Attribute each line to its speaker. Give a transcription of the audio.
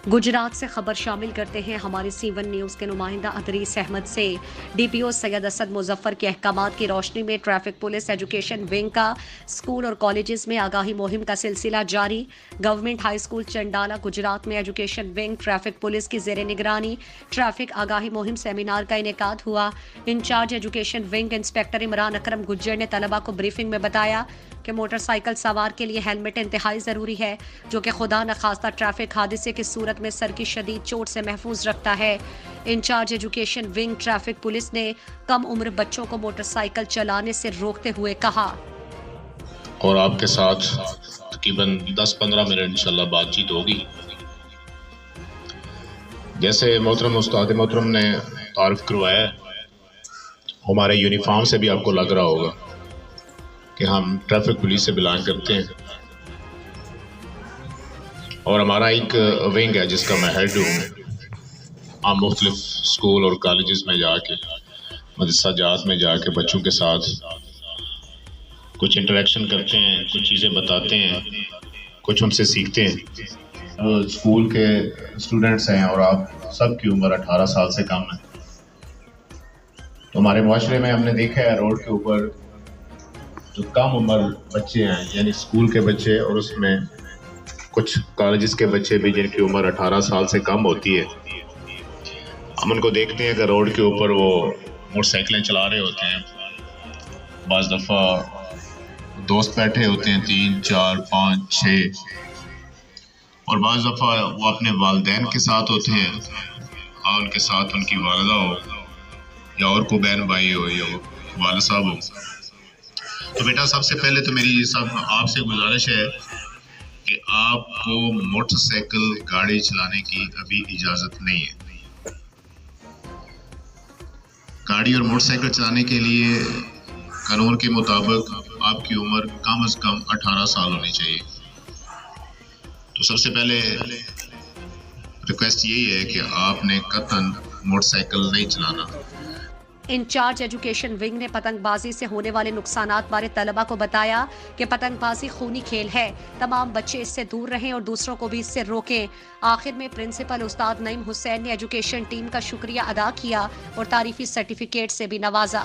Speaker 1: गुजरात से खबर शामिल करते हैं हमारे C1 न्यूज़ के नुमाइंदा अदरीस अहमद से। DPO सैयद असद मुजफ्फर के अहकामात की रोशनी में ट्रैफिक पुलिस एजुकेशन विंग का स्कूल और कॉलेजेस में आगाही मुहिम का सिलसिला जारी। Government high school Chandala Gujarat में एजुकेशन विंग ट्रैफिक पुलिस की जेर निगरानी ट्रैफिक आगाही मुहिम सेमिनार का इनेकाद हुआ। Incharge education wing inspector Imran Akram Gujjar ने तलबा को ब्रीफिंग में बताया कि मोटरसाइकिल सवार के लिए हेलमेट इंतहाई ज़रूरी है, जो कि खुदा न खास्ता ट्रैफिक हादसे की सूरत में सर की शदीद चोट से महफूज रखता है। Incharge education wing traffic police ने कम उम्र बच्चों को मोटरसाइकिल चलाने से रोकते हुए कहा,
Speaker 2: और आपके साथ तकरीबन 10-15 मिनट इंशाल्लाह बातचीत होगी। जैसे मोहतरम उस्ताद मोहतरम ने तारुफ करवाया, हमारे यूनिफॉर्म से भी आपको लग रहा होगा कि हम ट्रैफिक पुलिस से बिलोंग करते हैं, और हमारा एक विंग है जिसका मैं हेड हूँ। हम मुख्तलिफ स्कूल और कॉलेजेस में जाके मदरसा जात में जाके बच्चों के साथ कुछ इंटरेक्शन करते हैं, कुछ चीज़ें बताते हैं, कुछ उनसे सीखते हैं। स्कूल के स्टूडेंट्स हैं और आप सब की उम्र 18 साल से कम है। तो हमारे माशरे में हमने देखा है रोड के ऊपर जो कम उम्र बच्चे हैं, यानी स्कूल के बच्चे और उसमें कुछ कॉलेजेस के बच्चे भी जिनकी उम्र 18 साल से कम होती है, हम उनको देखते हैं कि रोड के ऊपर वो मोटरसाइकिलें चला रहे होते हैं। बाज़ दफ़ा दोस्त बैठे होते हैं 3, 4, 5, 6, और बाज़ दफ़ा वो अपने वालिदैन के साथ होते हैं, और उनके साथ उनकी वालिदा हो या और को बहन भाई हो या वालिद साहब हो। तो बेटा, सबसे पहले तो मेरी सब आपसे गुजारिश है कि आपको मोटरसाइकिल गाड़ी चलाने की अभी इजाज़त नहीं है। गाड़ी और मोटरसाइकिल चलाने के लिए कानून के मुताबिक आपकी उम्र कम से कम 18 साल होनी चाहिए। तो सबसे पहले रिक्वेस्ट यही है कि आपने कतन मोटरसाइकिल नहीं चलाना।
Speaker 1: इंचार्ज एजुकेशन विंग ने पतंगबाजी से होने वाले नुकसानात बारे तलबा को बताया कि पतंगबाजी खूनी खेल है, तमाम बच्चे इससे दूर रहें और दूसरों को भी इससे रोकें। आखिर में प्रिंसिपल उस्ताद नईम हुसैन ने एजुकेशन टीम का शुक्रिया अदा किया और तारीफी सर्टिफिकेट से भी नवाजा।